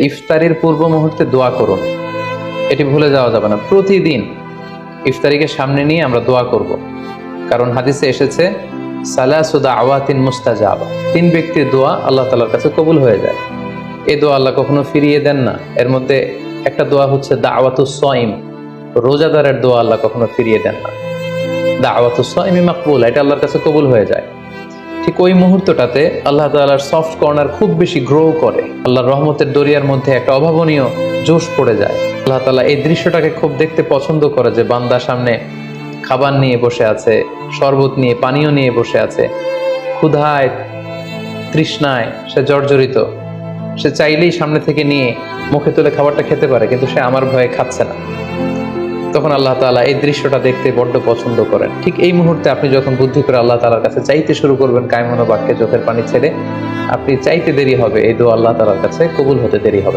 ইফতারির পূর্ব মুহূর্তে দোয়া করুন, এটি ভুলে যাওয়া যাবে না। প্রতিদিন ইফতারিকে সামনে নিয়ে আমরা দোয়া করব, কারণ হাদিসে এসেছে সালাসু দাওয়াতিন মুস্তাজাবা, 3 ব্যক্তির দোয়া আল্লাহ তাআলার কাছে কবুল হয়ে যায়। এই দোয়া আল্লাহ কখনো ফিরিয়ে দেন না। এর মধ্যে একটা দোয়া হচ্ছে দাওয়াতুস সাইম, রোজাদারের দোয়া আল্লাহ কখনো ফিরিয়ে দেন না। দাওয়াতুস সাইমি মাকবুল, এটা আল্লাহর কাছে কবুল হয়ে যায়। ঠিক ওই মুহূর্তটাতে আল্লাহ তাআলার সফট কর্নার খুব বেশি গ্রো করে, আল্লাহর রহমতের দরিয়ার মধ্যে একটা অভাবনীয় জোশ পড়ে যায়। আল্লাহ তাআলা এই দৃশ্যটাকে খুব দেখতে পছন্দ করে যে বান্দা সামনে খাবার নিয়ে বসে আছে, শরবত নিয়ে, পানীয় নিয়ে বসে আছে, ক্ষুধায় তৃষ্ণায় সে জর্জরিত, সে চাইলেই সামনে থেকে নিয়ে মুখে তুলে খাবারটা খেতে পারে, কিন্তু সে আমার ভয়ে খাচ্ছে না। তখন আল্লাহ তাআলা এই দৃশ্যটা দেখতে বড্ড পছন্দ করেন। ঠিক এই মুহূর্তে আপনি যখন বুদ্ধি করে আল্লাহ তাআলার কাছে চাইতে শুরু করবেন, কায়মনো বাক্যে চোখের পানি ছেড়ে, আপনি চাইতে দেরি হবে, এই দোয়া আল্লাহ তাআলার কাছে কবুল হতে দেরি হবে।